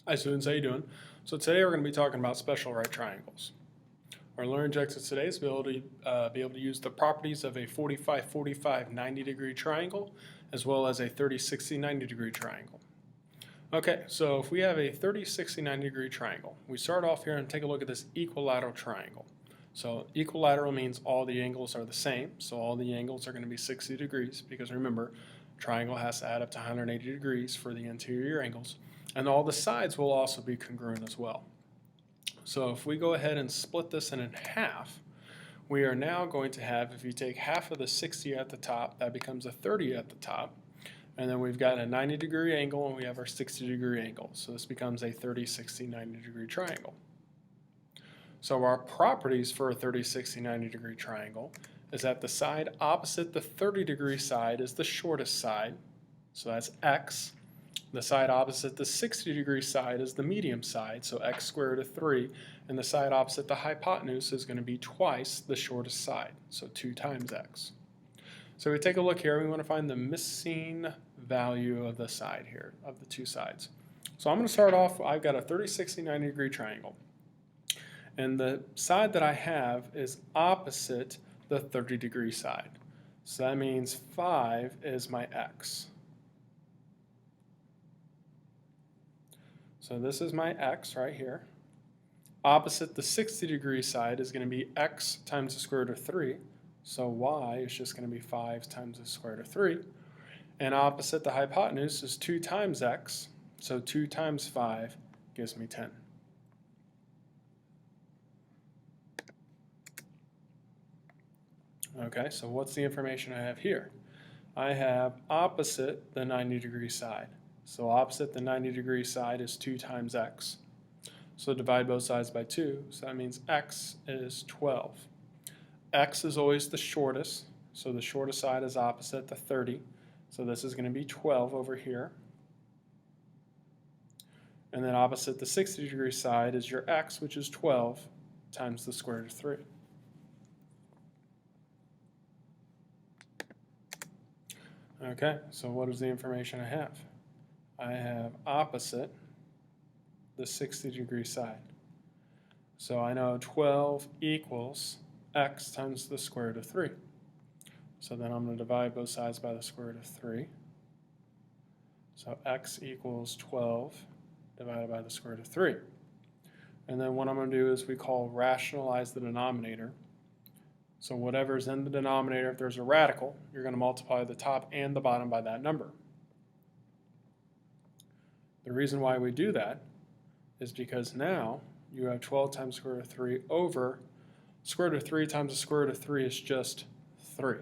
Hi students, how you doing? So today we're going to be talking about special right triangles. Our learning objectives today is be able to use the properties of a 45-45 90-degree triangle as well as a 30-60 90-degree triangle. Okay, so if we have a 30-60 90-degree triangle, we start off here and take a look at this equilateral triangle. So equilateral means all the angles are the same, so all the angles are going to be 60 degrees because remember, triangle has to add up to 180 degrees for the interior angles. And all the sides will also be congruent as well. So if we go ahead and split this in half, we are now going to have, if you take half of the 60 at the top, that becomes a 30 at the top. And then we've got a 90-degree angle and we have our 60-degree angle. So this becomes a 30-60 90-degree triangle. So our properties for a 30-60 90-degree triangle is that the side opposite the 30-degree side is the shortest side. So that's x. The side opposite the 60-degree side is the medium side, so x squared of 3, and the side opposite the hypotenuse is going to be twice the shortest side, so 2 times x. So we take a look here, we want to find the missing value of the side here, of the two sides. So I'm going to start off, I've got a 30-60 90-degree triangle, and the side that I have is opposite the 30-degree side. So that means 5 is my x. So this is my x right here. Opposite the 60-degree side is going to be x times the square root of 3. So y is just going to be 5 times the square root of 3. And opposite the hypotenuse is 2 times x. So 2 times 5 gives me 10. Okay, so what's the information I have here? I have opposite the 90-degree side. So opposite the 90-degree side is 2 times x. So divide both sides by 2, so that means x is 12. X is always the shortest, so the shortest side is opposite the 30. So this is going to be 12 over here. And then opposite the 60-degree side is your x, which is 12 times the square root of 3. Okay, so what is the information I have? I have opposite the 60-degree side. So I know 12 equals x times the square root of 3. So then I'm going to divide both sides by the square root of 3. So x equals 12 divided by the square root of 3. And then what I'm going to do is we call rationalize the denominator. So whatever's in the denominator, if there's a radical, you're going to multiply the top and the bottom by that number. The reason why we do that is because now you have 12 times the square root of 3 over square root of 3 times the square root of 3 is just 3.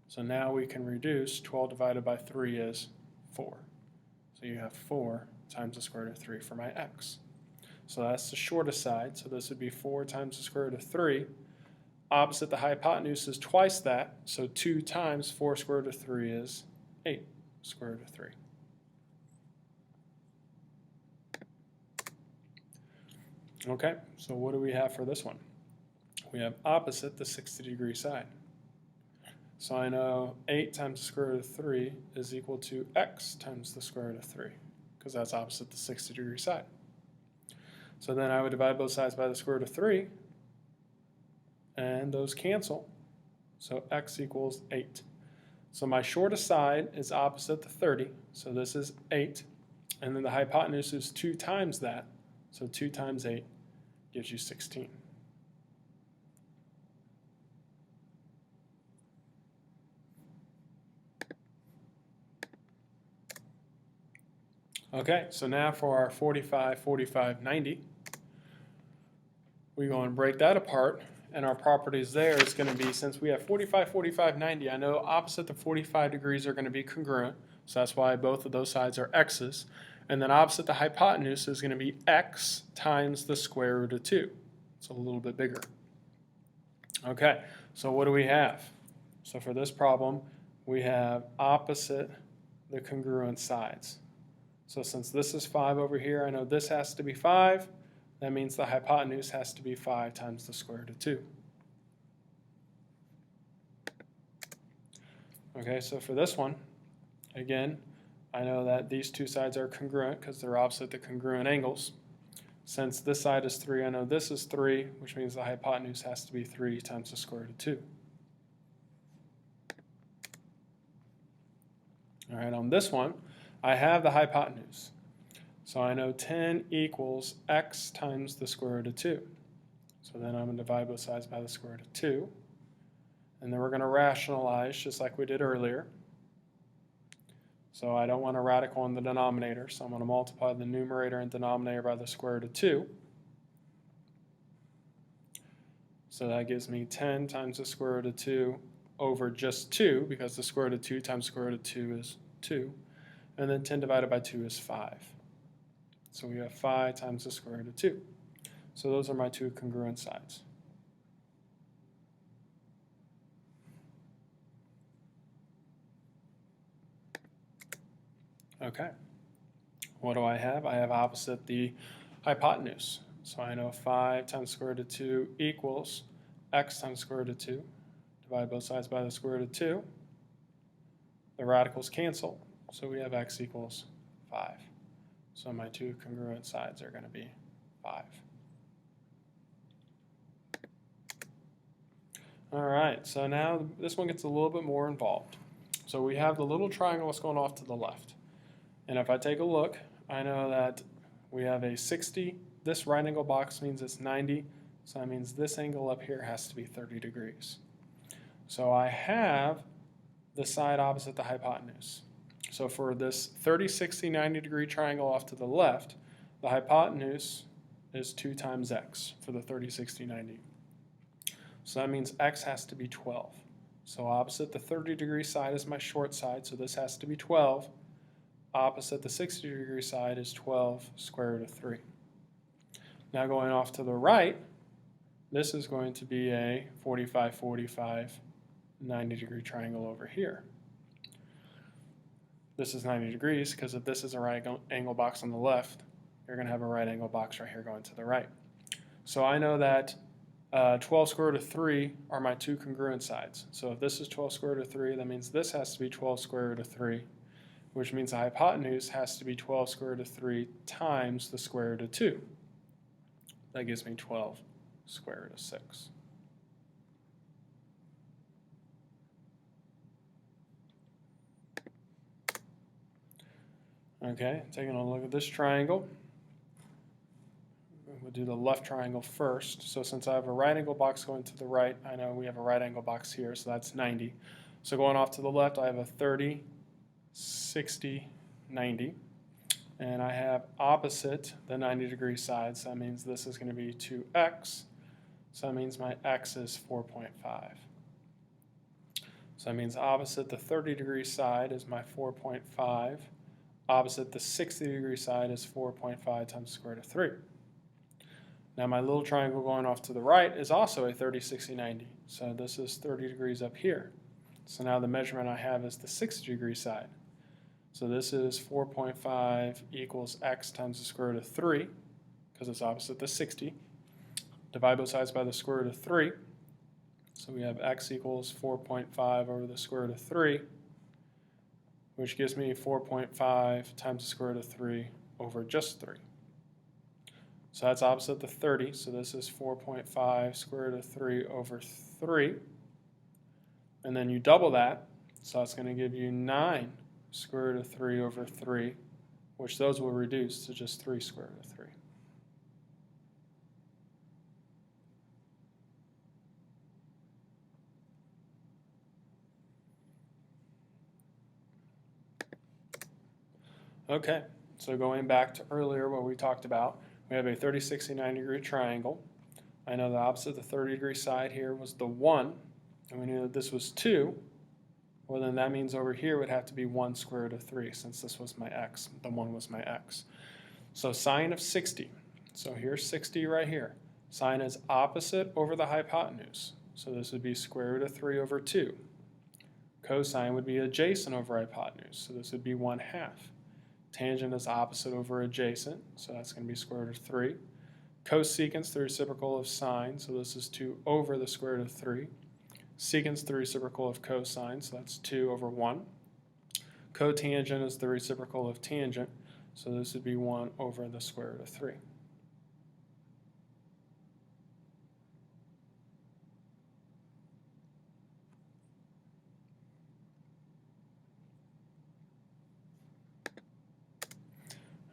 So now we can reduce 12 divided by 3 is 4. So you have 4 times the square root of 3 for my x. So that's the shortest side, so this would be 4 times the square root of 3. Opposite the hypotenuse is twice that, so 2 times 4 square root of 3 is 8 square root of 3. Okay, so what do we have for this one? We have opposite the 60-degree side. So I know 8 times the square root of 3 is equal to x times the square root of 3, because that's opposite the 60-degree side. So then I would divide both sides by the square root of 3, and those cancel. So x equals 8. So my shortest side is opposite the 30, so this is 8. And then the hypotenuse is 2 times that, so 2 times 8 gives you 16. Okay, so now for our 45, 45, 90, we're going to break that apart, and our properties there is going to be, since we have 45, 45, 90, I know opposite the 45 degrees are going to be congruent, so that's why both of those sides are x's, and then opposite the hypotenuse is going to be x times the square root of 2. It's a little bit bigger. Okay, so what do we have? So for this problem, we have opposite the congruent sides. So since this is 5 over here, I know this has to be 5. That means the hypotenuse has to be 5 times the square root of 2. Okay, so for this one, again, I know that these two sides are congruent because they're opposite the congruent angles. Since this side is 3, I know this is 3, which means the hypotenuse has to be 3 times the square root of 2. All right, on this one, I have the hypotenuse. So I know 10 equals x times the square root of 2. So then I'm going to divide both sides by the square root of 2. And then we're going to rationalize just like we did earlier. So I don't want a radical in the denominator, so I'm going to multiply the numerator and denominator by the square root of 2. So that gives me 10 times the square root of 2 over just 2, because the square root of 2 times the square root of 2 is 2. And then 10 divided by 2 is 5. So we have 5 times the square root of 2. So those are my two congruent sides. Okay. What do I have? I have opposite the hypotenuse. So I know 5 times the square root of 2 equals x times the square root of 2. Divide both sides by the square root of 2. The radicals cancel, so we have x equals 5. So my two congruent sides are going to be 5. All right, so now this one gets a little bit more involved. So we have the little triangle that's going off to the left. And if I take a look, I know that we have a 60. This right angle box means it's 90. So that means this angle up here has to be 30 degrees. So I have the side opposite the hypotenuse. So for this 30, 60, 90 degree triangle off to the left, the hypotenuse is 2 times x for the 30, 60, 90. So that means x has to be 12. So opposite the 30 degree side is my short side, so this has to be 12. Opposite the 60 degree side is 12 square root of 3. Now going off to the right, this is going to be a 45, 45, 90 degree triangle over here. This is 90 degrees because if this is a right angle box on the left, you're going to have a right angle box right here going to the right. So I know that 12 square root of 3 are my two congruent sides. So if this is 12 square root of 3, that means this has to be 12 square root of 3, which means the hypotenuse has to be 12 square root of 3 times the square root of 2. That gives me 12 square root of 6. Okay, taking a look at this triangle. We'll do the left triangle first. So since I have a right angle box going to the right, I know we have a right angle box here, so that's 90. So going off to the left, I have a 30, 60, 90. And I have opposite the 90 degree side, so that means this is going to be 2x. So that means my x is 4.5. So that means opposite the 30 degree side is my 4.5. Opposite the 60 degree side is 4.5 times the square root of 3. Now my little triangle going off to the right is also a 30, 60, 90. So this is 30 degrees up here. So now the measurement I have is the 60 degree side. So this is 4.5 equals x times the square root of 3, because it's opposite the 60. Divide both sides by the square root of 3. So we have x equals 4.5 over the square root of 3, which gives me 4.5 times the square root of 3 over just 3. So that's opposite the 30, so this is 4.5 square root of 3 over 3. And then you double that, so that's going to give you 9 square root of 3 over 3, which those will reduce to just 3 square root of 3. Okay, so going back to earlier what we talked about, we have a 30, 60, 90 degree triangle. I know the opposite of the 30 degree side here was the 1, and we knew that this was 2. Well, then that means over here would have to be 1 square root of 3, since this was my x, the 1 was my x. So sine of 60, so here's 60 right here. Sine is opposite over the hypotenuse, so this would be square root of 3 over 2. Cosine would be adjacent over hypotenuse, so this would be 1/2. Tangent is opposite over adjacent, so that's going to be square root of 3. Cosecant, the reciprocal of sine, so this is 2 over the square root of 3. Secant's the reciprocal of cosine, so that's 2 over 1. Cotangent is the reciprocal of tangent, so this would be 1 over the square root of 3.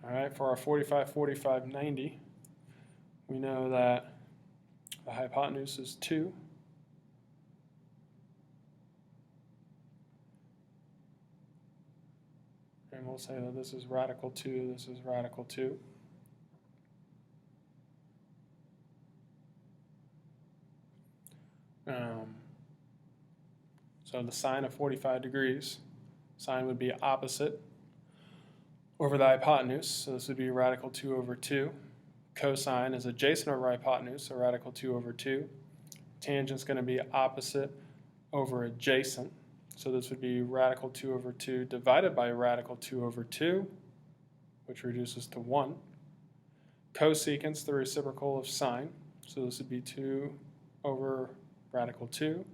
All right, for our 45, 45, 90, we know that the hypotenuse is 2. And we'll say that this is radical 2, this is radical 2. So the sine of 45 degrees, sine would be opposite over the hypotenuse, so this would be radical 2 over 2. Cosine is adjacent over hypotenuse, so radical 2 over 2. Tangent is going to be opposite over adjacent, so this would be radical 2 over 2 divided by radical 2 over 2, which reduces to 1. Cosecant, the reciprocal of sine, so this would be 2 over radical 2.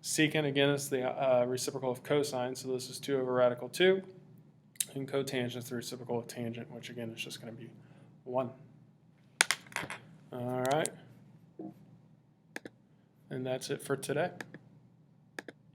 Secant, again, is the reciprocal of cosine, so this is 2 over radical 2. And cotangent is the reciprocal of tangent, which again is just going to be 1. All right. And that's it for today.